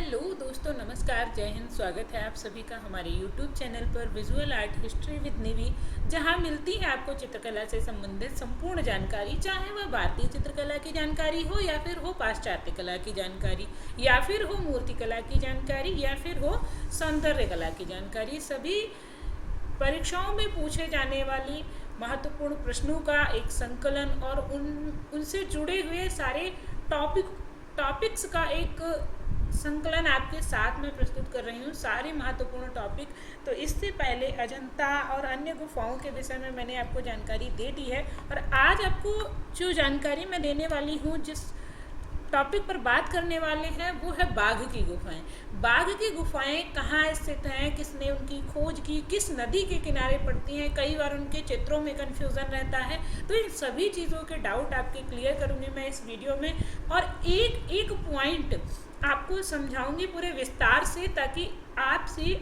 Hello दोस्तों, नमस्कार, जय हिंद। स्वागत है आप सभी का हमारे यूट्यूब चैनल पर विजुअल आर्ट हिस्ट्री विद निधि, जहां मिलती है आपको चित्रकला से संबंधित संपूर्ण जानकारी, चाहे वह भारतीय चित्रकला की जानकारी हो या फिर हो पाश्चात्य कला की जानकारी या फिर हो मूर्तिकला की जानकारी या फिर हो सौंदर्य कला की जानकारी। सभी परीक्षाओं में पूछे जाने वाली महत्वपूर्ण प्रश्नों का एक संकलन और उनसे जुड़े हुए सारे टॉपिक्स का एक संकलन आपके साथ में प्रस्तुत कर रही हूँ, सारे महत्वपूर्ण टॉपिक। तो इससे पहले अजंता और अन्य गुफाओं के विषय में मैंने आपको जानकारी दे दी है, और आज आपको जो जानकारी मैं देने वाली हूँ, जिस टॉपिक पर बात करने वाले हैं, वो है बाघ की गुफाएं। बाघ की गुफाएं कहाँ स्थित हैं, किसने उनकी खोज की, किस नदी के किनारे पड़ती हैं, कई बार उनके चित्रों में कन्फ्यूज़न रहता है। तो इन सभी चीज़ों के डाउट आपके क्लियर करूँगी मैं इस वीडियो में, और एक एक पॉइंट आपको समझाऊंगी पूरे विस्तार से, ताकि आपसे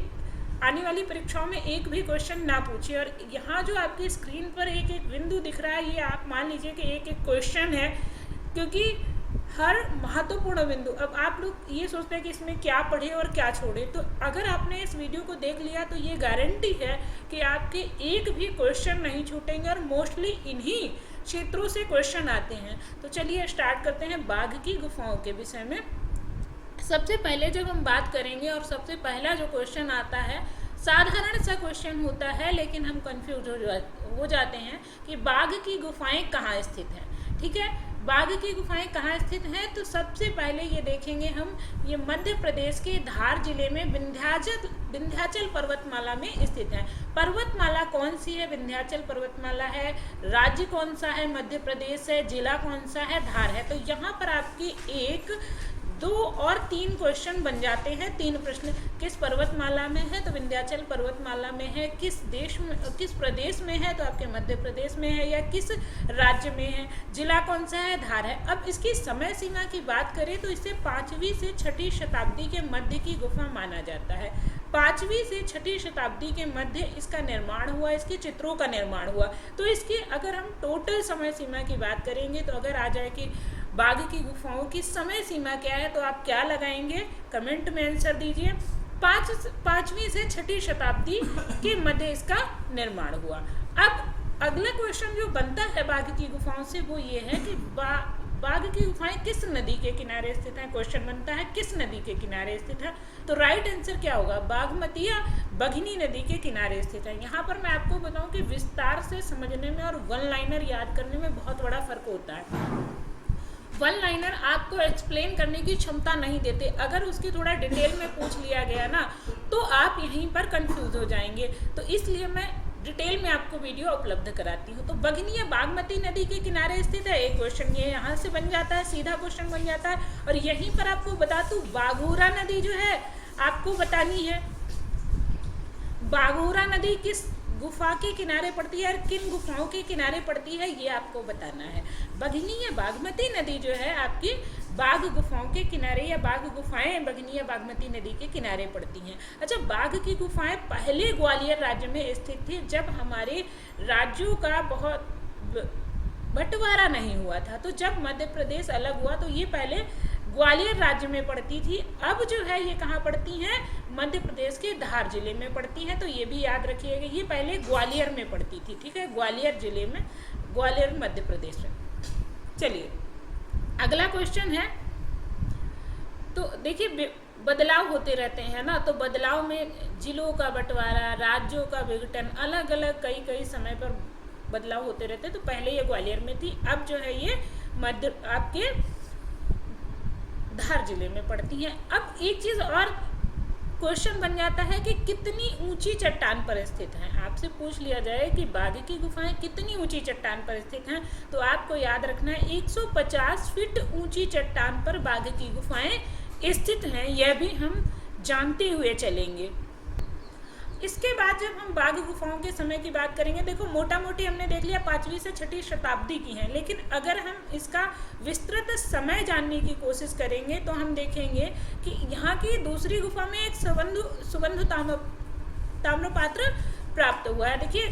आने वाली परीक्षाओं में एक भी क्वेश्चन ना पूछे। और यहाँ जो आपकी स्क्रीन पर एक एक बिंदु दिख रहा है, ये आप मान लीजिए कि एक एक क्वेश्चन है, क्योंकि हर महत्वपूर्ण बिंदु, अब आप लोग ये सोचते हैं कि इसमें क्या पढ़े और क्या छोड़े, तो अगर आपने इस वीडियो को देख लिया तो ये गारंटी है कि आपके एक भी क्वेश्चन नहीं छूटेंगे, और मोस्टली इन्हीं क्षेत्रों से क्वेश्चन आते हैं। तो चलिए स्टार्ट करते हैं बाघ की गुफाओं के विषय में। सबसे पहले जब हम बात करेंगे, और सबसे पहला जो क्वेश्चन आता है, साधारण सा क्वेश्चन होता है, लेकिन हम कंफ्यूज हो जाते हैं कि बाघ की गुफाएं कहाँ स्थित हैं। ठीक है, बाघ की गुफाएं कहाँ स्थित हैं, तो सबसे पहले ये देखेंगे हम, ये मध्य प्रदेश के धार जिले में विंध्याचल पर्वतमाला में स्थित है। पर्वतमाला कौन सी है? विंध्याचल पर्वतमाला है। राज्य कौन सा है? मध्य प्रदेश है। जिला कौन सा है? धार है। तो यहाँ पर आपकी 1, 2 और 3 क्वेश्चन बन जाते हैं। 3 प्रश्न, किस पर्वतमाला में है? तो विंध्याचल पर्वतमाला में है। किस देश में, किस प्रदेश में है? तो आपके मध्य प्रदेश में है। या किस राज्य में है? जिला कौन सा है? धार है। अब इसकी समय सीमा की बात करें तो इसे 5वीं से 6ठी शताब्दी के मध्य की गुफा माना जाता है। 5वीं से 6ठी शताब्दी के मध्य इसका निर्माण हुआ, इसके चित्रों का निर्माण हुआ। तो इसकी अगर हम टोटल समय सीमा की बात करेंगे, तो अगर आ जाए कि बाघ की गुफाओं की समय सीमा क्या है, तो आप क्या लगाएंगे? कमेंट में आंसर दीजिए। 5वीं से 6ठी शताब्दी के मध्य इसका निर्माण हुआ। अब अगला क्वेश्चन जो बनता है बाघ की गुफाओं से, वो ये है कि बाघ की गुफाएं किस नदी के किनारे स्थित हैं। क्वेश्चन बनता है किस नदी के किनारे स्थित है, तो राइट आंसर क्या होगा? बागमती या बघनी नदी के किनारे स्थित है। यहाँ पर मैं आपको बताऊं कि विस्तार से समझने में और वन लाइनर याद करने में बहुत बड़ा फर्क होता है। वन लाइनर आपको एक्सप्लेन करने की क्षमता नहीं देते, अगर उसकी थोड़ा डिटेल में पूछ लिया गया ना, तो आप यहीं पर कंफ्यूज हो जाएंगे। तो इसलिए मैं डिटेल में आपको वीडियो उपलब्ध कराती हूँ। तो बघनी या बागमती नदी के किनारे स्थित है, एक क्वेश्चन ये यहाँ से बन जाता है, सीधा क्वेश्चन बन जाता है। और यहीं पर आपको बता दूँ, बाघोरा नदी जो है आपको बतानी है। बाघोरा नदी किस गुफा के किनारे पड़ती है और किन गुफाओं के किनारे पड़ती है, ये आपको बताना है। बघनी या बागमती नदी जो है आपकी बाघ गुफाओं के किनारे, या बाघ गुफाएं बघनी या बागमती नदी के किनारे पड़ती हैं। अच्छा, बाघ की गुफाएं पहले ग्वालियर राज्य में स्थित थी, जब हमारे राज्यों का बहुत बंटवारा नहीं हुआ था। तो जब मध्य प्रदेश अलग हुआ, तो ये पहले ग्वालियर राज्य में पड़ती थी। अब जो है ये कहाँ पड़ती हैं? मध्य प्रदेश के धार जिले में पड़ती हैं। तो ये भी याद रखिएगा, ये पहले ग्वालियर में पड़ती थी। ठीक है, ग्वालियर जिले में, ग्वालियर मध्य प्रदेश में। चलिए अगला क्वेश्चन है। तो देखिए, बदलाव होते रहते हैं ना, तो बदलाव में जिलों का बंटवारा, राज्यों का विघटन, अलग अलग कई समय पर बदलाव होते रहते हैं। तो पहले ये ग्वालियर में थी, अब जो है ये मध्य आपके धार जिले में पड़ती है। अब एक चीज और क्वेश्चन बन जाता है कि कितनी ऊंची चट्टान पर स्थित हैं। आपसे पूछ लिया जाए कि बाघ की गुफाएं कितनी ऊंची चट्टान पर स्थित हैं, तो आपको याद रखना है 150 फीट ऊंची चट्टान पर बाघ की गुफाएं स्थित हैं। यह भी हम जानते हुए चलेंगे। इसके बाद जब हम बाघ गुफाओं के समय की बात करेंगे, देखो मोटा मोटी हमने देख लिया 5वीं से 6ठी शताब्दी की हैं, लेकिन अगर हम इसका विस्तृत समय जानने की कोशिश करेंगे, तो हम देखेंगे कि यहाँ की दूसरी गुफा में एक सुबंधु ताम्रपात्र प्राप्त हुआ है। देखिए,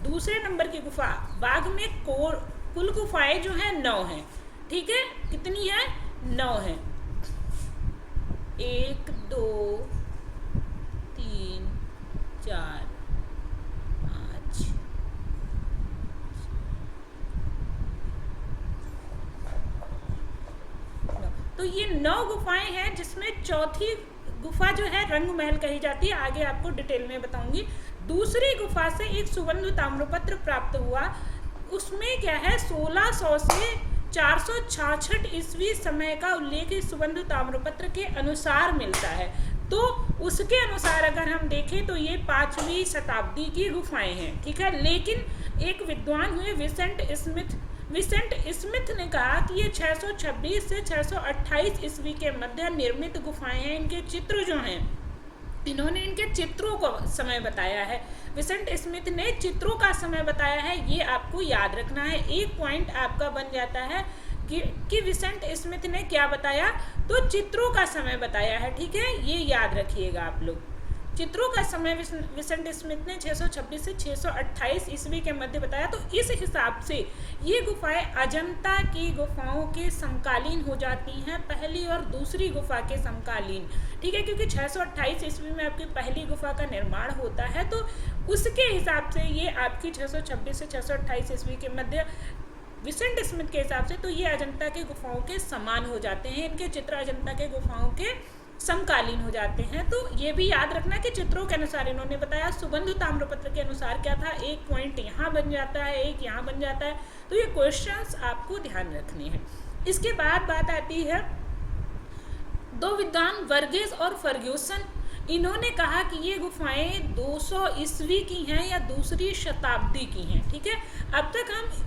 दूसरे नंबर की गुफा, बाघ में कुल गुफाएं जो हैं 9 हैं। ठीक है, कितनी है? 9 है। 1 2 3 4 5। तो ये 9 गुफाएं हैं, जिसमें चौथी गुफा जो है रंग महल कही जाती है, आगे आपको डिटेल में बताऊंगी। दूसरी गुफा से एक सुवर्ण ताम्रपत्र प्राप्त हुआ, उसमें क्या है 1600 से 466 ईस्वी समय का उल्लेख इस सुवर्ण ताम्रपत्र के अनुसार मिलता है। तो उसके अनुसार अगर हम देखें तो ये 5वीं शताब्दी की गुफाएं हैं, ठीक है। लेकिन एक विद्वान हुए विसेंट स्मिथ ने कहा कि ये 626 से 628 ईस्वी के मध्य निर्मित गुफाएं हैं। इनके चित्र जो हैं, इन्होंने इनके चित्रों को समय बताया है। विसेंट स्मिथ ने चित्रों का समय बताया है, ये आपको याद रखना है। एक पॉइंट आपका बन जाता है कि विसेंट स्मिथ ने क्या बताया, तो चित्रों का समय बताया है, ठीक है। ये याद रखिएगा आप लोग। चित्रों का समय विसेंट स्मिथ ने 626 से 628 ईस्वी के मध्य बताया। तो इस हिसाब से ये गुफाएं अजंता की गुफाओं के समकालीन हो जाती हैं, पहली और दूसरी गुफा के समकालीन, ठीक है। क्योंकि 628 ईस्वी में आपकी पहली गुफा का निर्माण होता है, तो उसके हिसाब से ये आपकी 626 से 628 ईस्वी के मध्य विसेंट स्मिथ के हिसाब से तो ये अजंता के गुफाओं के समान हो जाते हैं। इनके चित्र अजंता के गुफाओं के समकालीन हो जाते हैं। तो ये भी याद रखना कि चित्रों के अनुसार इन्होंने बताया। सुबंधु ताम्रपत्र के अनुसार क्या था, एक पॉइंट यहाँ बन जाता है, एक यहाँ बन जाता है। तो ये क्वेश्चंस आपको ध्यान रखने हैं। इसके बाद बात आती है दो विद्वान वर्गीस और फर्ग्यूसन, इन्होंने कहा कि ये गुफाएं 200 ईस्वी की हैं या दूसरी शताब्दी की हैं, ठीक है। अब तक हम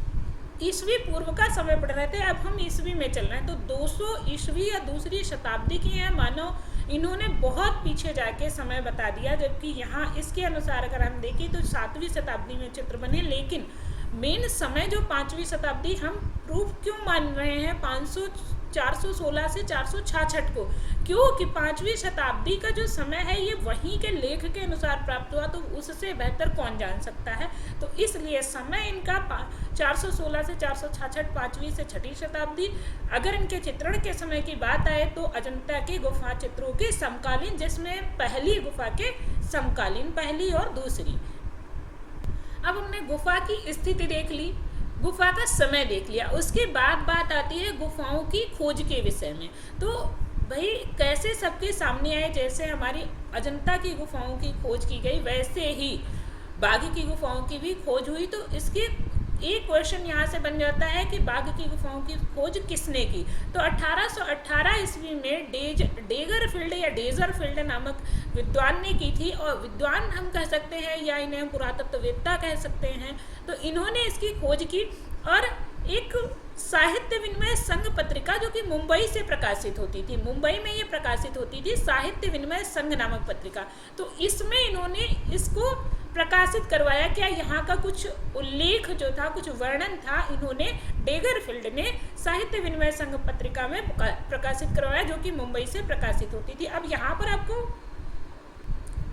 ईस्वी पूर्व का समय पढ़ रहे थे, अब हम ईस्वी में चल रहे हैं। तो 200 ईस्वी या दूसरी शताब्दी की है, मानो इन्होंने बहुत पीछे जाके समय बता दिया, जबकि यहाँ इसके अनुसार अगर हम देखें तो 7वीं शताब्दी में चित्र बने। लेकिन मेन समय जो 5वीं शताब्दी हम प्रूफ क्यों मान रहे हैं 416 से 466 को, क्योंकि 5वीं शताब्दी का जो समय है ये वहीं के लेख के अनुसार प्राप्त हुआ, तो उससे बेहतर कौन जान सकता है। तो इसलिए समय इनका 416 से 466, 5वीं से 6वीं शताब्दी। अगर इनके चित्रण के समय की बात आए तो अजंता के गुफा चित्रों के समकालीन, जिसमें पहली गुफा के समकालीन, पहली और दूसरी। अब हमने गुफा की स्थिति देख ली, गुफा का समय देख लिया, उसके बाद बात आती है गुफाओं की खोज के विषय में। तो भाई कैसे सबके सामने आए, जैसे हमारी अजंता की गुफाओं की खोज की गई, वैसे ही बाघ की गुफाओं की भी खोज हुई। तो इसके एक क्वेश्चन यहाँ से बन जाता है कि बाघ की गुफाओं की खोज किसने की। तो 1818 ईस्वी में डेगरफील्ड या डेजरफील्ड नामक विद्वान ने की थी, और विद्वान हम कह सकते हैं या इन्हें पुरातत्ववेत्ता कह सकते हैं। तो इन्होंने इसकी खोज की, और एक साहित्य विनिमय संघ पत्रिका जो कि मुंबई से प्रकाशित होती थी, मुंबई में ये प्रकाशित होती थी, साहित्य विनिमय संघ नामक पत्रिका। तो इसमें इन्होंने इसको प्रकाशित करवाया। क्या यहाँ का कुछ उल्लेख जो था, कुछ वर्णन था, इन्होंने डेगरफील्ड ने साहित्य विनिमय संघ पत्रिका में प्रकाशित करवाया, जो कि मुंबई से प्रकाशित होती थी। अब यहाँ पर आपको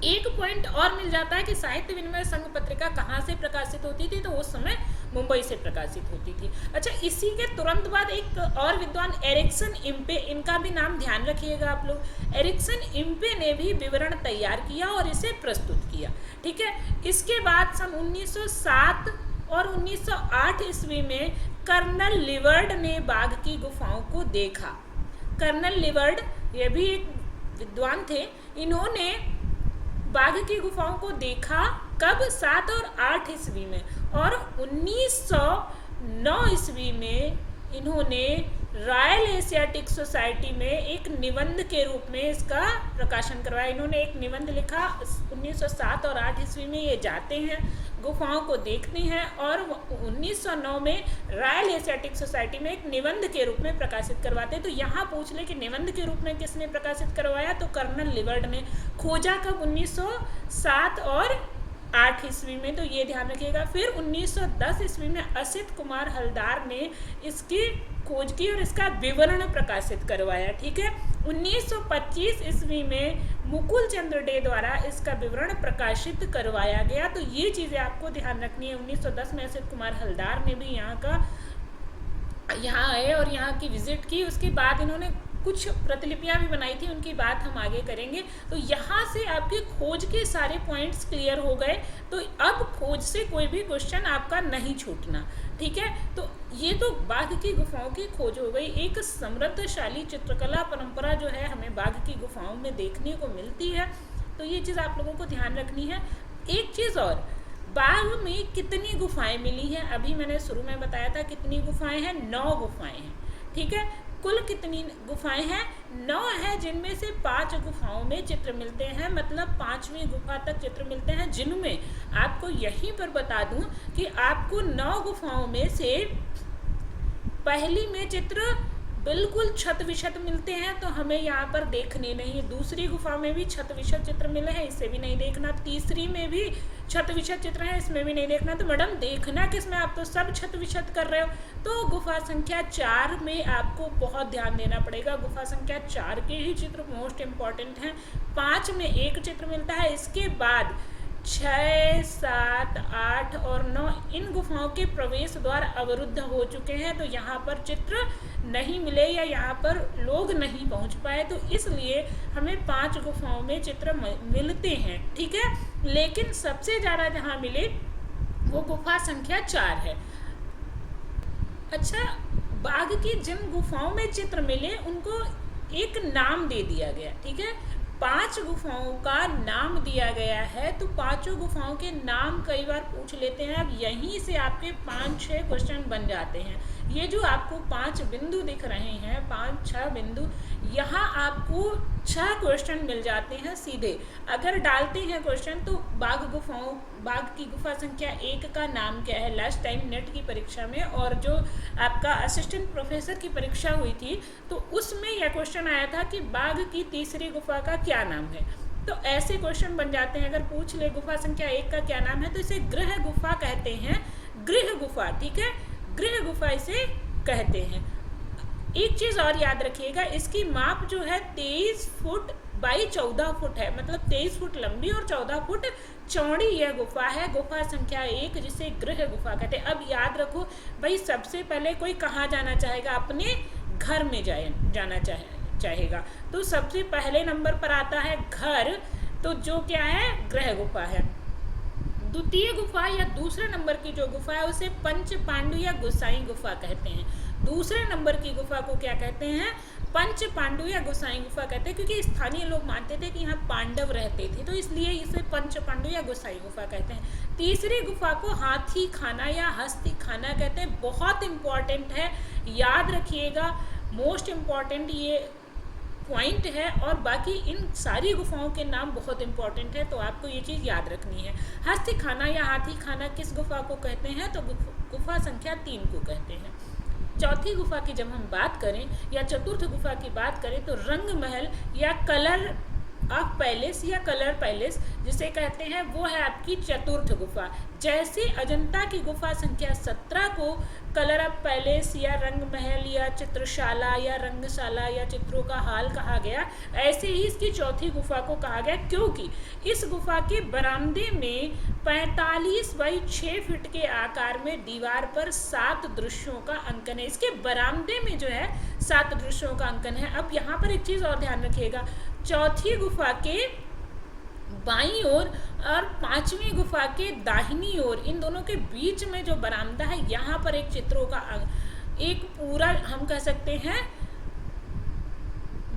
एक पॉइंट और मिल जाता है कि साहित्य विनिमय संघ पत्रिका कहाँ से प्रकाशित होती थी, तो उस समय मुंबई से प्रकाशित होती थी। अच्छा, इसी के तुरंत बाद एक और विद्वान एरिक्सन इम्पे, इनका भी नाम ध्यान रखिएगा आप लोग। एरिक्सन इम्पे ने भी विवरण तैयार किया और इसे प्रस्तुत किया, ठीक है। इसके बाद सन 1907 और 1908 ईस्वी में कर्नल लिवर्ड ने बाघ की गुफाओं को देखा। कर्नल लिवर्ड ये भी एक विद्वान थे, इन्होंने बाघ की गुफाओं को देखा। कब? 7 और 8 ईस्वी में। और 1909 ईस्वी में इन्होंने रॉयल एशियाटिक सोसाइटी में एक निबंध के रूप में इसका प्रकाशन करवाया। इन्होंने एक निबंध लिखा 1907 और 8 ईस्वी में। ये जाते हैं, गुफाओं को देखते हैं, और 1909 में रॉयल एशियाटिक सोसाइटी में एक निबंध के रूप में प्रकाशित करवाते हैं। तो यहाँ पूछ ले कि निबंध के रूप में किसने प्रकाशित करवाया, तो कर्नल लिवर्ड ने। खोजा कब? 1907 और 8 ईस्वी में, तो ये ध्यान रखिएगा। फिर 1910 ईस्वी में असित कुमार हलदार ने इसकी खोज की और इसका विवरण प्रकाशित करवाया, ठीक है। 1925 ईस्वी में मुकुल चंद्र डे द्वारा इसका विवरण प्रकाशित करवाया गया। तो ये चीज़ें आपको ध्यान रखनी है। 1910 में असित कुमार हलदार ने भी यहाँ आए और यहाँ की विजिट की। उसके बाद इन्होंने कुछ प्रतिलिपियां भी बनाई थी, उनकी बात हम आगे करेंगे। तो यहाँ से आपके खोज के सारे पॉइंट्स क्लियर हो गए। तो अब खोज से कोई भी क्वेश्चन आपका नहीं छूटना, ठीक है। तो ये तो बाघ की गुफाओं की खोज हो गई। एक समृद्धशाली चित्रकला परंपरा जो है हमें बाघ की गुफाओं में देखने को मिलती है, तो ये चीज़ आप लोगों को ध्यान रखनी है। एक चीज़ और, बाघ में कितनी गुफाएं मिली हैं, अभी मैंने शुरू में बताया था कितनी गुफाएं हैं, 9 गुफाएं हैं, ठीक है। कुल कितनी गुफाएं हैं, 9 है, जिनमें से 5 गुफाओं में चित्र मिलते हैं, मतलब 5वीं गुफा तक चित्र मिलते हैं, जिनमें आपको यहीं पर बता दूं कि आपको 9 गुफाओं में से पहली में चित्र बिल्कुल छत विछत मिलते हैं, तो हमें यहाँ पर देखने नहीं। दूसरी गुफा में भी छत विछत चित्र मिले हैं, इसे भी नहीं देखना। तीसरी में भी छत विछत चित्र हैं, इसमें भी नहीं देखना। तो मैडम देखना किसमें, आप तो सब छत विछत कर रहे हो। तो गुफा संख्या 4 में आपको बहुत ध्यान देना पड़ेगा। गुफा संख्या 4 के ही चित्र मोस्ट इम्पॉर्टेंट हैं। 5 में एक चित्र मिलता है, इसके बाद 6, 7, 8 और 9 इन गुफाओं के प्रवेश द्वार अवरुद्ध हो चुके हैं, तो यहाँ पर चित्र नहीं मिले या यहाँ पर लोग नहीं पहुँच पाए, तो इसलिए हमें 5 गुफाओं में चित्र मिलते हैं, ठीक है। लेकिन सबसे ज़्यादा जहाँ मिले वो गुफा संख्या 4 है। अच्छा, बाघ की जिन गुफाओं में चित्र मिले उनको एक नाम दे दिया गया, ठीक है। 5 गुफाओं का नाम दिया गया है, तो 5 गुफाओं के नाम कई बार पूछ लेते हैं। अब यहीं से आपके 5-6 क्वेश्चन बन जाते हैं। ये जो आपको 5 बिंदु दिख रहे हैं, 5-6 बिंदु, यहाँ आपको 6 क्वेश्चन मिल जाते हैं सीधे। अगर डालते हैं क्वेश्चन तो बाघ की गुफा संख्या 1 का नाम क्या है, लास्ट टाइम नेट की परीक्षा में और जो आपका असिस्टेंट प्रोफेसर की परीक्षा हुई थी, तो उसमें यह क्वेश्चन आया था कि बाघ की तीसरी गुफा का क्या नाम है। तो ऐसे क्वेश्चन बन जाते हैं। अगर पूछ ले गुफा संख्या 1 का क्या नाम है, तो इसे गृह गुफा कहते हैं, गृह गुफा, ठीक है, गृह गुफा इसे कहते हैं। एक चीज़ और याद रखिएगा, इसकी माप जो है 23 फुट बाई 14 फुट है, मतलब 23 फुट लंबी और 14 फुट चौड़ी यह गुफा है, गुफा संख्या 1, जिसे गृह गुफा कहते हैं। अब याद रखो भाई, सबसे पहले कोई कहाँ जाना चाहेगा, अपने घर में जाना चाहेगा, तो सबसे पहले नंबर पर आता है घर, तो जो क्या है, गृह गुफा है। द्वितीय गुफा या दूसरे नंबर की जो गुफा है उसे पंच पांडु या गोसाई गुफा कहते हैं। दूसरे नंबर की गुफा को क्या कहते हैं, पंच पांडु या गोसाई गुफा कहते हैं, क्योंकि स्थानीय लोग मानते थे कि यहाँ पांडव रहते थे, तो इसलिए इसे पंच पांडु या गोसाई गुफा कहते हैं। तीसरी गुफा को हाथी खाना या हस्ती खाना कहते हैं। बहुत इंपॉर्टेंट है, याद रखिएगा, मोस्ट इम्पॉर्टेंट ये पॉइंट है, और बाकी इन सारी गुफाओं के नाम बहुत इंपॉर्टेंट है, तो आपको ये चीज़ याद रखनी है। हस्ती खाना या हाथी खाना किस गुफा को कहते हैं, तो गुफा संख्या 3 को कहते हैं। चौथी गुफा की जब हम बात करें या चतुर्थ गुफा की बात करें, तो रंग महल या कलर ऑफ पैलेस या कलर पैलेस जिसे कहते हैं, वो है आपकी चतुर्थ गुफा। जैसे अजंता की गुफा संख्या 17 को कलर ऑफ पैलेस या रंग महल या चित्रशाला या रंगशाला या चित्रों का हाल कहा गया, ऐसे ही इसकी चौथी गुफा को कहा गया, क्योंकि इस गुफा के बरामदे में 45 बाई 6 फीट के आकार में दीवार पर 7 दृश्यों का अंकन है। इसके बरामदे में जो है 7 दृश्यों का अंकन है। अब यहाँ पर एक चीज़ और ध्यान रखिएगा, चौथी गुफा के बाईं ओर और 5वीं गुफा के दाहिनी ओर, इन दोनों के बीच में जो बरामदा है, यहाँ पर एक चित्रों का एक पूरा हम कह सकते हैं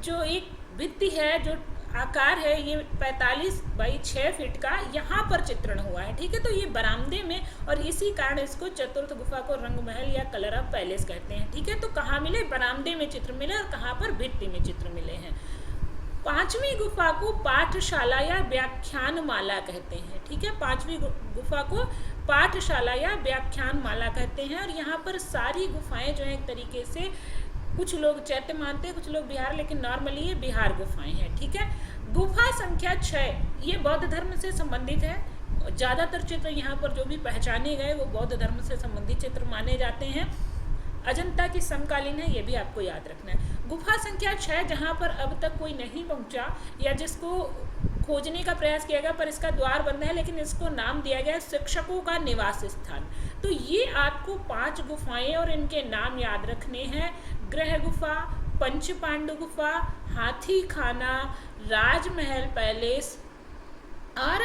जो एक भित्ति है, जो आकार है, ये 45 बाई 6 फीट का यहाँ पर चित्रण हुआ है, ठीक है। तो ये बरामदे में, और इसी कारण इसको चतुर्थ गुफा को रंग महल या कलर ऑफ पैलेस कहते हैं, ठीक है। तो कहाँ मिले, बरामदे में चित्र मिले, और कहाँ पर भित्ति में चित्र मिले हैं। 5वीं गुफा को पाठशाला या व्याख्यान माला कहते हैं, ठीक है। 5वीं गुफा को पाठशाला या व्याख्यान माला कहते हैं, और यहाँ पर सारी गुफाएं जो है एक तरीके से, कुछ लोग चैत्य मानते हैं, कुछ लोग बिहार, लेकिन नॉर्मली ये बिहार गुफाएं हैं, ठीक है। गुफा संख्या 6 ये बौद्ध धर्म से संबंधित है। ज़्यादातर चित्र यहाँ पर जो भी पहचाने गए वो बौद्ध धर्म से संबंधित चित्र माने जाते हैं। अजंता की समकालीन है, ये भी आपको याद रखना है। गुफा संख्या 6 जहाँ पर अब तक कोई नहीं पहुँचा या जिसको खोजने का प्रयास किया गया पर इसका द्वार बंद है, लेकिन इसको नाम दिया गया शिक्षकों का निवास स्थान। तो ये आपको 5 गुफाएं और इनके नाम याद रखने हैं, गृह गुफा, पंच पांडु गुफा, हाथी खाना, राजमहल पैलेस और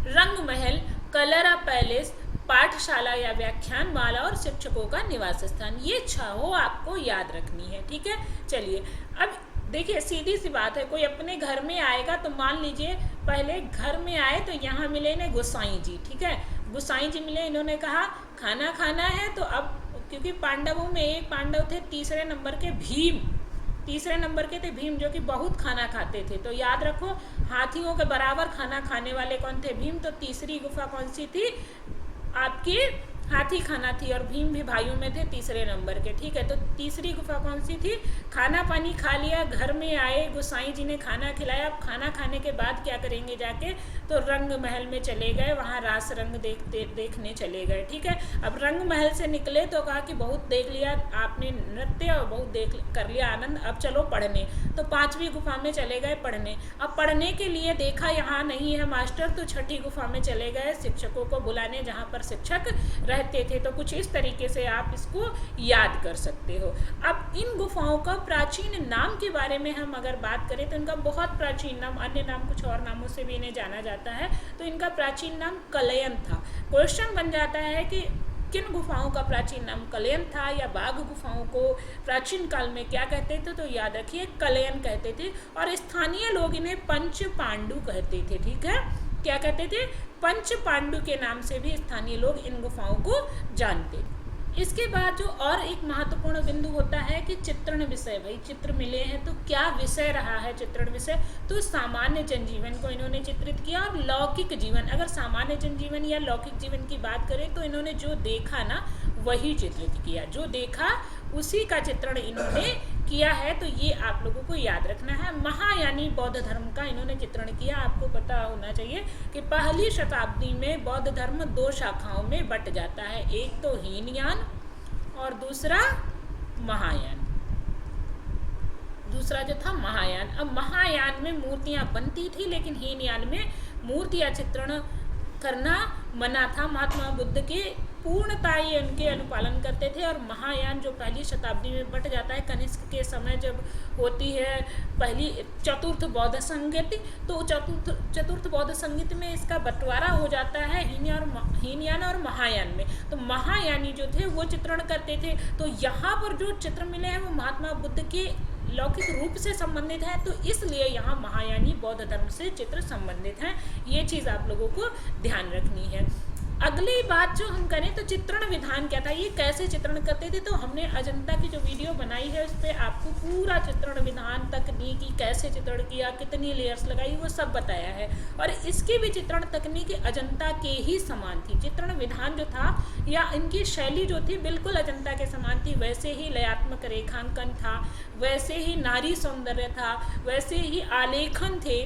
रंग महल, कलरा पैलेस, पाठशाला या व्याख्यान माला और शिक्षकों का निवास स्थान। ये 6 आपको याद रखनी है, ठीक है। चलिए अब देखिए, सीधी सी बात है, कोई अपने घर में आएगा तो मान लीजिए पहले घर में आए तो यहाँ मिले इन्हें गोसाई जी, ठीक है, गोसाई जी मिले, इन्होंने कहा खाना खाना है। तो अब क्योंकि पांडवों में एक पांडव थे तीसरे नंबर के भीम, तीसरे नंबर के थे भीम, जो कि बहुत खाना खाते थे। तो याद रखो हाथियों के बराबर खाना खाने वाले कौन थे? भीम। तो तीसरी गुफा कौन सी थी आपकी? हाथी खाना थी, और भीम भी भाइयों में थे तीसरे नंबर के, ठीक है। तो तीसरी गुफा कौन सी थी? खाना पानी खा लिया, घर में आए, गोसाई जी ने खाना खिलाया। अब खाना खाने के बाद क्या करेंगे जाके? तो रंग महल में चले गए, वहाँ रास रंग देखने चले गए, ठीक है। अब रंग महल से निकले तो कहा कि बहुत देख लिया आपने नृत्य और बहुत कर लिया आनंद, अब चलो पढ़ने। तो 5वीं गुफा में चले गए पढ़ने। अब पढ़ने के लिए देखा यहाँ नहीं है मास्टर, तो 6ठी गुफा में चले गए शिक्षकों को बुलाने, जहाँ पर शिक्षक रहते थे। तो कुछ इस तरीके से आप इसको याद कर सकते हो। अब इन गुफाओं का प्राचीन नाम के बारे में हम अगर बात करें तो इनका बहुत प्राचीन नाम, अन्य नाम कुछ और नामों से भी इन्हें जाना जाता है। तो इनका प्राचीन नाम कलयन था। क्वेश्चन बन जाता है कि किन गुफाओं का प्राचीन नाम कलयन था, या बाघ गुफाओं को प्राचीन काल में क्या कहते थे? तो याद रखिए कलयन कहते थे, और स्थानीय लोग इन्हें पंच पांडु कहते थे, ठीक है। क्या कहते थे? पंच पांडु के नाम से भी स्थानीय लोग इन गुफाओं को जानते। इसके बाद जो और एक महत्वपूर्ण बिंदु होता है कि चित्रण विषय। भाई चित्र मिले हैं तो क्या विषय रहा है चित्रण विषय? तो सामान्य जनजीवन को इन्होंने चित्रित किया, और लौकिक जीवन। अगर सामान्य जनजीवन या लौकिक जीवन की बात करें तो इन्होंने जो देखा ना वही चित्रित किया, जो देखा उसी का चित्रण इन्होंने किया है। तो ये आप लोगों को याद रखना है। महायानी बौद्ध धर्म का इन्होंने चित्रण किया। आपको पता होना चाहिए कि पहली शताब्दी में बौद्ध धर्म 2 शाखाओं में बट जाता है, एक तो हीनयान और दूसरा महायान। दूसरा जो था महायान। अब महायान में मूर्तियां बनती थी, लेकिन हीनयान में मूर्तियां चित्रण करना मना था। महात्मा बुद्ध के पूर्णता ये उनके अनुपालन करते थे। और महायान जो पहली शताब्दी में बट जाता है, कनिष्क के समय जब होती है पहली चतुर्थ बौद्ध संगति, तो चतुर्थ बौद्ध संगति में इसका बंटवारा हो जाता है हीनयान और महायान में। तो महायानी जो थे वो चित्रण करते थे। तो यहाँ पर जो चित्र मिले हैं वो महात्मा बुद्ध के लौकिक रूप से संबंधित है, तो इसलिए यहाँ महायानी बौद्ध धर्म से चित्र संबंधित हैं। ये चीज़ आप लोगों को ध्यान रखनी है। अगली बात जो हम करें तो चित्रण विधान क्या था, ये कैसे चित्रण करते थे? तो हमने अजंता की जो वीडियो बनाई है उस पर आपको पूरा चित्रण विधान, तकनीकी, कैसे चित्रण किया, कितनी लेयर्स लगाई, वो सब बताया है। और इसकी भी चित्रण तकनीकी अजंता के ही समान थी। चित्रण विधान जो था या इनकी शैली जो थी बिल्कुल अजंता के समान थी। वैसे ही लयात्मक रेखांकन था, वैसे ही नारी सौंदर्य था, वैसे ही आलेखन थे।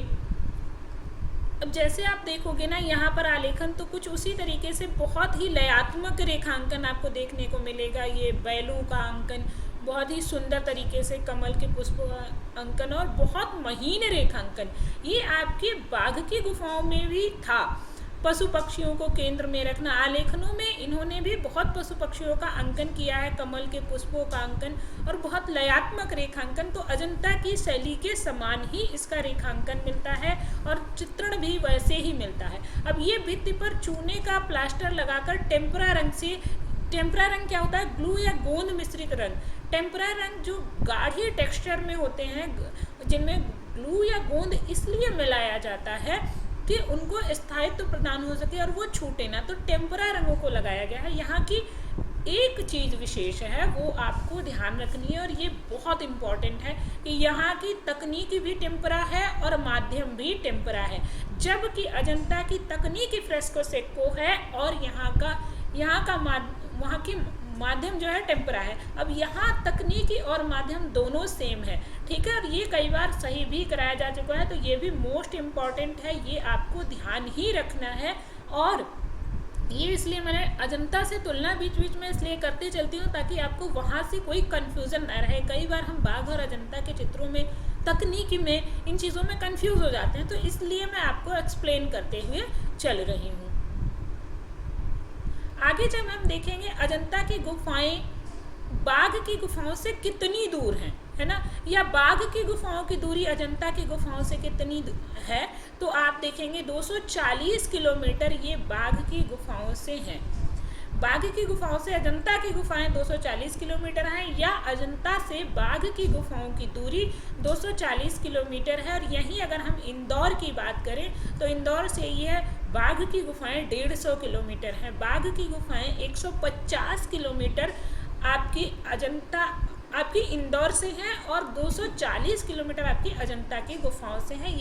अब जैसे आप देखोगे ना यहाँ पर आलेखन, तो कुछ उसी तरीके से बहुत ही लयात्मक रेखांकन आपको देखने को मिलेगा। ये बैलों का अंकन बहुत ही सुंदर तरीके से, कमल के पुष्प का अंकन और बहुत महीन रेखांकन, ये आपके बाघ की गुफाओं में भी था। पशु पक्षियों को केंद्र में रखना, आलेखनों में इन्होंने भी बहुत पशु पक्षियों का अंकन किया है, कमल के पुष्पों का अंकन और बहुत लयात्मक रेखांकन। तो अजंता की शैली के समान ही इसका रेखांकन मिलता है और चित्रण भी वैसे ही मिलता है। अब ये भित्ति पर चूने का प्लास्टर लगाकर टेम्परा रंग से, टेम्परा रंग क्या होता है? ग्लू या गोंद मिश्रित रंग। टेम्परा रंग जो गाढ़े टेक्सचर में होते हैं, जिनमें ग्लू या गोंद इसलिए मिलाया जाता है कि उनको स्थायित्व प्रदान हो सके और वो छूटे ना, तो टेम्परा रंगों को लगाया गया है। यहाँ की एक चीज़ विशेष है वो आपको ध्यान रखनी है, और ये बहुत इम्पॉर्टेंट है कि यहाँ की तकनीकी भी टेम्परा है और माध्यम भी टेम्परा है। जबकि अजंता की तकनीकी फ्रेस्को सेक्को है और वहाँ की माध्यम जो है टेम्परा है। अब यहाँ तकनीकी और माध्यम दोनों सेम है, ठीक है। और ये कई बार सही भी कराया जा चुका है, तो ये भी मोस्ट इम्पॉर्टेंट है, ये आपको ध्यान ही रखना है। और ये इसलिए मैंने अजंता से तुलना बीच बीच में इसलिए करते चलती हूँ ताकि आपको वहाँ से कोई कन्फ्यूज़न न रहे। कई बार हम बाघ और अजंता के चित्रों में, तकनीकी में, इन चीज़ों में कन्फ्यूज़ हो जाते हैं, तो इसलिए मैं आपको एक्सप्लेन करते हुए चल रही हूँ। आगे जब हम देखेंगे अजंता की गुफाएं बाघ की गुफाओं से कितनी दूर हैं, है ना, या बाघ की गुफाओं की दूरी अजंता की गुफाओं से कितनी है, तो आप देखेंगे 240 किलोमीटर ये बाघ की गुफाओं से हैं। बाघ की गुफाओं से अजंता की गुफाएं 240 किलोमीटर हैं, या अजंता से बाघ की गुफाओं की दूरी 240 किलोमीटर है। और यहीं अगर हम इंदौर की बात करें तो इंदौर से यह बाघ की गुफाएं 150 किलोमीटर हैं। बाघ की गुफाएं 150 किलोमीटर आपकी इंदौर से हैं और 240 किलोमीटर आपकी अजंता की गुफाओं से हैं।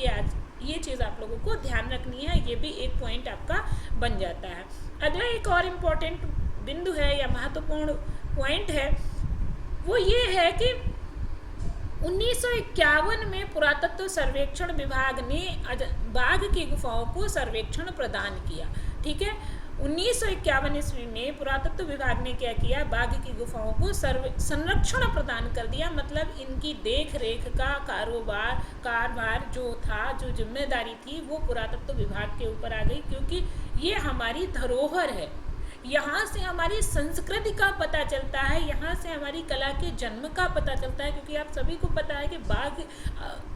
ये चीज़ आप लोगों को ध्यान रखनी है, ये भी एक पॉइंट आपका बन जाता है। अगला एक और इम्पोर्टेंट बिंदु है या महत्वपूर्ण पॉइंट है, वो ये है कि 1951 में पुरातत्व सर्वेक्षण विभाग ने बाघ की गुफाओं को सर्वेक्षण प्रदान किया। ठीक है, 1951 ईस्वी में पुरातत्व विभाग ने क्या किया, बाघ की गुफाओं को संरक्षण प्रदान कर दिया। मतलब इनकी देख रेख का कारभार जो जिम्मेदारी थी वो पुरातत्व विभाग के ऊपर आ गई, क्योंकि ये हमारी धरोहर है। यहाँ से हमारी संस्कृति का पता चलता है, यहाँ से हमारी कला के जन्म का पता चलता है। क्योंकि आप सभी को पता है कि बाघ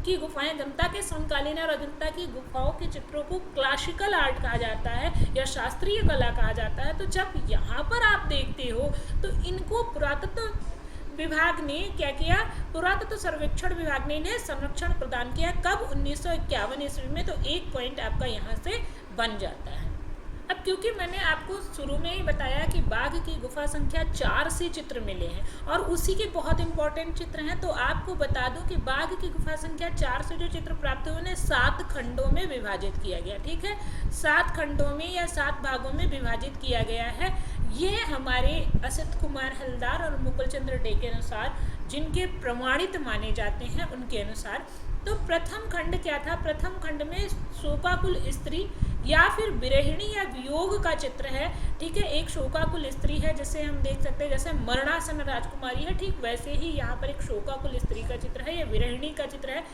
की गुफाएं अजंता के समकालीन है और अजंता की गुफाओं के चित्रों को क्लासिकल आर्ट कहा जाता है या शास्त्रीय कला कहा जाता है। तो जब यहाँ पर आप देखते हो तो इनको पुरातत्व विभाग ने क्या किया, पुरातत्व सर्वेक्षण विभाग ने इन्हें संरक्षण प्रदान किया। कब? 1951 ईस्वी में। तो एक पॉइंट आपका यहाँ से बन जाता है। अब क्योंकि मैंने आपको शुरू में ही बताया कि बाघ की गुफा संख्या 4 से चित्र मिले हैं और उसी के बहुत इंपॉर्टेंट चित्र हैं, तो आपको बता दूं कि बाघ की गुफा संख्या 4 से जो चित्र प्राप्त हुए उन्हें 7 खंडों में विभाजित किया गया। ठीक है, 7 खंडों में या 7 भागों में विभाजित किया गया है। ये हमारे असित कुमार हलदार और मुकुल चंद्र डे के अनुसार, जिनके प्रमाणित माने जाते हैं उनके अनुसार। तो प्रथम खंड क्या था? प्रथम खंड में शोकाकुल स्त्री या फिर विरहिणी या वियोग का चित्र है। ठीक है, एक शोकाकुल स्त्री है जिसे हम देख सकते हैं, जैसे मरणासन राजकुमारी है, ठीक वैसे ही यहाँ पर एक शोकाकुल स्त्री का चित्र है या विरहिणी का चित्र है।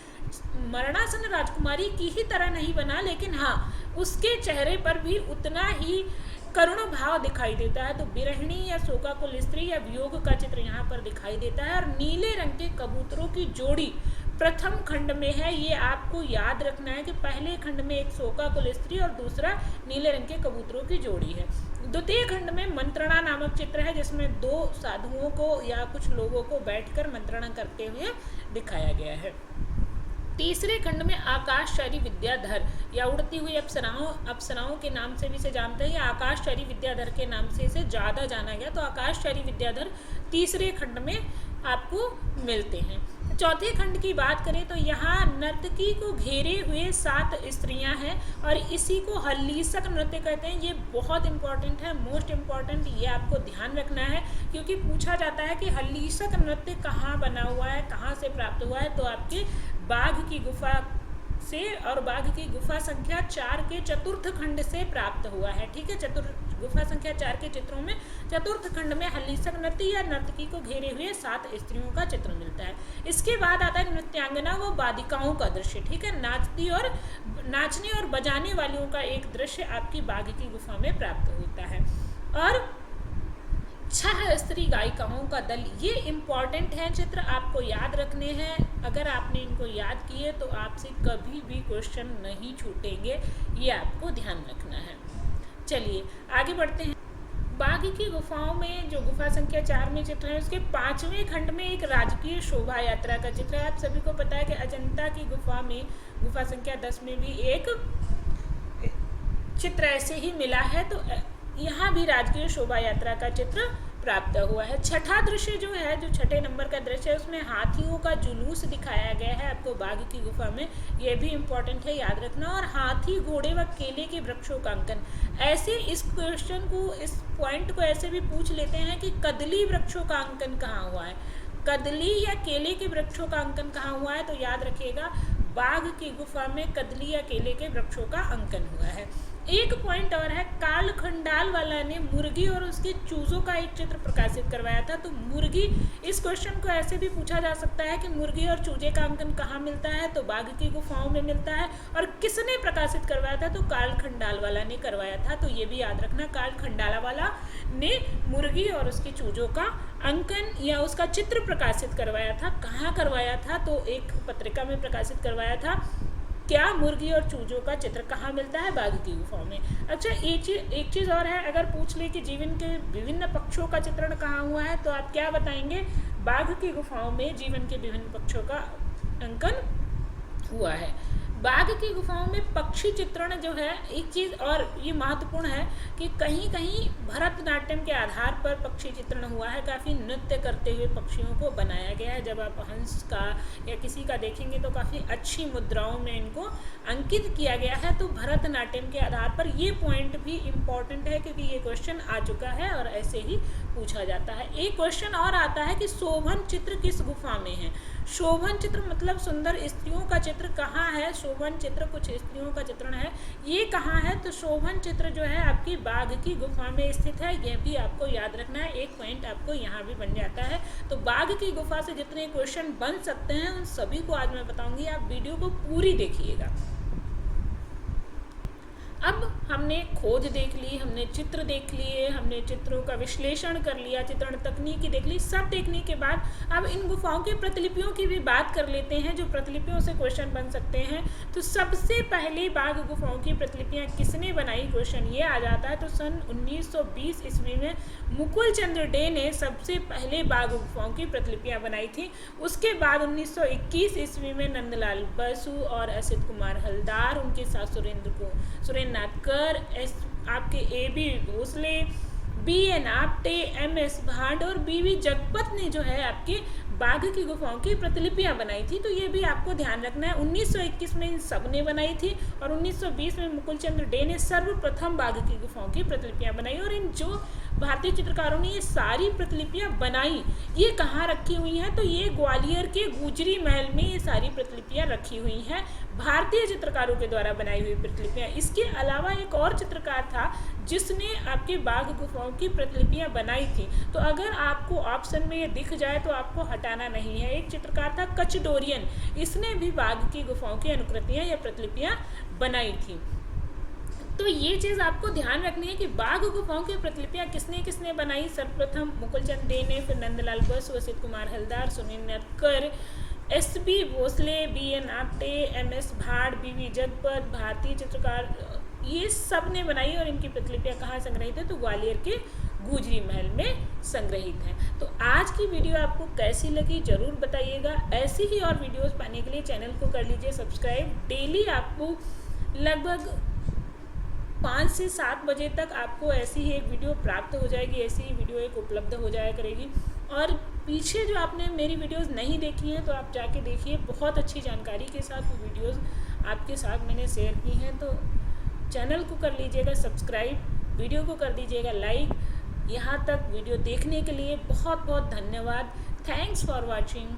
मरणासन राजकुमारी की ही तरह नहीं बना, लेकिन हाँ उसके चेहरे पर भी उतना ही करुण भाव दिखाई देता है। तो विरहिणी या शोकाकुल स्त्री या वियोग का चित्र यहाँ पर दिखाई देता है। और नीले रंग के कबूतरों की जोड़ी प्रथम खंड में है। ये आपको याद रखना है कि पहले खंड में एक शोकाकुल स्त्री और दूसरा नीले रंग के कबूतरों की जोड़ी है। द्वितीय खंड में मंत्रणा नामक चित्र है, जिसमें 2 साधुओं को या कुछ लोगों को बैठकर मंत्रणा करते हुए दिखाया गया है। तीसरे खंड में आकाशचारी विद्याधर या उड़ती हुई अप्सराओं के नाम से भी इसे जानते हैं, या आकाशचारी विद्याधर के नाम से इसे ज़्यादा जाना गया। तो आकाशचारी विद्याधर तीसरे खंड में आपको मिलते हैं। चौथे खंड की बात करें तो यहाँ नर्तकी को घेरे हुए 7 स्त्रियां हैं और इसी को हल्लीसक नृत्य कहते हैं। ये बहुत इंपॉर्टेंट है, मोस्ट इम्पॉर्टेंट, ये आपको ध्यान रखना है, क्योंकि पूछा जाता है कि हल्लीसक नृत्य कहाँ बना हुआ है, कहाँ से प्राप्त हुआ है। तो आपके बाघ की गुफा से और बाघ की गुफा संख्या 4 के चतुर्थ खंड से प्राप्त हुआ है। ठीक है, गुफा संख्या 4 के चित्रों में चतुर्थ खंड में हल्लीसक नृत्य या नर्तकी को घेरे हुए 7 स्त्रियों का चित्र मिलता है। इसके बाद आता है नृत्यांगना व वादिकाओं का दृश्य। ठीक है, नाचने और बजाने वालियों का एक दृश्य आपकी बाघ की गुफा में प्राप्त होता है। और 6 स्त्री गायिकाओं का दल, ये इम्पॉर्टेंट है चित्र, आपको याद रखने हैं। अगर आपने इनको याद किए तो आपसे कभी भी क्वेश्चन नहीं छूटेंगे, ये आपको ध्यान रखना है। चलिए आगे बढ़ते हैं। बाघ की गुफाओं में जो गुफा संख्या 4 में चित्र है, उसके 5वें खंड में एक राजकीय शोभा यात्रा का चित्र है। आप सभी को पता है कि अजंता की गुफा में गुफा संख्या 10 में भी एक चित्र ऐसे ही मिला है, तो यहाँ भी राजकीय शोभा यात्रा का चित्र प्राप्त हुआ है। छठा दृश्य जो है, जो 6ठे नंबर का दृश्य है, उसमें हाथियों का जुलूस दिखाया गया है आपको बाघ की गुफा में, ये भी इम्पोर्टेंट है, याद रखना। और हाथी, घोड़े व केले के वृक्षों का अंकन, ऐसे इस क्वेश्चन को, इस पॉइंट को ऐसे भी पूछ लेते हैं कि कदली वृक्षों का अंकन कहाँ हुआ है, कदली या केले के वृक्षों का अंकन कहाँ हुआ है। तो याद रखिएगा बाघ की गुफा में कदली या केले के वृक्षों का अंकन हुआ है। एक पॉइंट और है, कार्ल खंडालवाला ने मुर्गी और उसके चूजों का एक चित्र प्रकाशित करवाया था। तो मुर्गी, इस क्वेश्चन को ऐसे भी पूछा जा सकता है कि मुर्गी और चूजे का अंकन कहाँ मिलता है, तो बाघ की गुफाओं में मिलता है। और किसने प्रकाशित करवाया था, तो कार्ल खंडालवाला ने करवाया था। तो ये भी याद रखना, कार्ल खंडालवाला ने मुर्गी और उसके चूजों का अंकन या उसका चित्र प्रकाशित करवाया था। कहाँ करवाया था, तो एक पत्रिका में प्रकाशित करवाया था। क्या मुर्गी और चूजों का चित्र कहाँ मिलता है, बाघ की गुफाओं में। अच्छा, एक चीज़ और है, अगर पूछ ले कि जीवन के विभिन्न पक्षों का चित्रण कहाँ हुआ है, तो आप क्या बताएंगे, बाघ की गुफाओं में जीवन के विभिन्न पक्षों का अंकन हुआ है। बाघ की गुफाओं में पक्षी चित्रण जो है, एक चीज़ और ये महत्वपूर्ण है कि कहीं कहीं भरतनाट्यम के आधार पर पक्षी चित्रण हुआ है। काफ़ी नृत्य करते हुए पक्षियों को बनाया गया है। जब आप हंस का या किसी का देखेंगे तो काफ़ी अच्छी मुद्राओं में इनको अंकित किया गया है। तो भरतनाट्यम के आधार पर ये पॉइंट भी इम्पॉर्टेंट है, क्योंकि ये क्वेश्चन आ चुका है और ऐसे ही पूछा जाता है। एक क्वेश्चन और आता है कि शोभन चित्र किस गुफा में है। शोभन चित्र मतलब सुंदर स्त्रियों का चित्र कहाँ है, शोभन चित्र कुछ स्त्रियों का चित्रण है, ये कहाँ है, तो शोभन चित्र जो है आपकी बाघ की गुफा में स्थित है। यह भी आपको याद रखना है, एक पॉइंट आपको यहाँ भी बन जाता है। तो बाघ की गुफा से जितने क्वेश्चन बन सकते हैं उन सभी को आज मैं बताऊंगी, आप वीडियो को पूरी देखिएगा। अब हमने खोज देख ली, हमने चित्र देख लिए, हमने चित्रों का विश्लेषण कर लिया, चित्रण तकनीकी देख ली। सब देखने के बाद अब इन गुफाओं की प्रतिलिपियों की भी बात कर लेते हैं, जो प्रतिलिपियों से क्वेश्चन बन सकते हैं। तो सबसे पहले बाघ गुफाओं की प्रतिलिपियां किसने बनाई, क्वेश्चन ये आ जाता है। तो सन 1920 ईस्वी में मुकुल चंद्र डे ने सबसे पहले बाघ गुफाओं की प्रतिलिपियां बनाई थी। उसके बाद 1921 ईस्वी में नंदलाल बसु और असित कुमार हलदार, उनके साथ सुरेंद्र नाथकर, आपके A.B. Bhosle, B.N. Apte, M.S. भांड और B.V. जगपत ने जो है आपके बाघ की गुफाओं की प्रतिलिपियां बनाई थी। तो ये भी आपको ध्यान रखना है। 1921 में इन सब ने बनाई थी और 1920 में मुकुल चंद्र डे ने सर्वप्रथम बाघ की गुफाओं की प्रतिलिपियां बनाई। और इन जो भारतीय चित्रकारों ने ये सारी प्रतिलिपियां बनाई, ये कहाँ रखी हुई हैं, तो ये ग्वालियर के गुजरी महल में ये सारी प्रतिलिपियां रखी हुई हैं, भारतीय चित्रकारों के द्वारा बनाई हुई प्रतिलिपियां। इसके अलावा एक और चित्रकार था जिसने आपके बाघ गुफाओं की प्रतिलिपियां बनाई थी। तो अगर आपको ऑप्शन में ये दिख जाए तो आपको हटाना नहीं है। एक चित्रकार था कचडोरियन, इसने भी बाघ की गुफाओं की अनुकृतियां या प्रतिलिपियां बनाई थी। तो ये चीज़ आपको ध्यान रखनी है कि बाघ गुफाओं की प्रतिलिपियां किसने किसने बनाई। सर्वप्रथम मुकुल चंद्र डे ने, फिर Nandlal Basu, Asit Kumar Haldar, Surendra नाथकर, S.B. Bhosle, B.N. Apte, M.S. भाड़, B.V. जगपत, भारतीय चित्रकार, ये सब ने बनाई। और इनकी प्रतिलिपियां कहाँ संग्रहित है, तो ग्वालियर के गुजरी महल में संग्रहित हैं। तो आज की वीडियो आपको कैसी लगी जरूर बताइएगा। ऐसी ही और वीडियोस पाने के लिए चैनल को कर लीजिए सब्सक्राइब। डेली आपको लगभग 5 से 7 बजे तक आपको ऐसी ही एक वीडियो प्राप्त हो जाएगी, ऐसी ही वीडियो एक उपलब्ध हो जाया करेगी। और पीछे जो आपने मेरी वीडियोस नहीं देखी हैं तो आप जाके देखिए, बहुत अच्छी जानकारी के साथ वो वीडियोस आपके साथ मैंने शेयर की हैं। तो चैनल को कर लीजिएगा सब्सक्राइब, वीडियो को कर दीजिएगा लाइक। यहाँ तक वीडियो देखने के लिए बहुत बहुत धन्यवाद। Thanks for watching.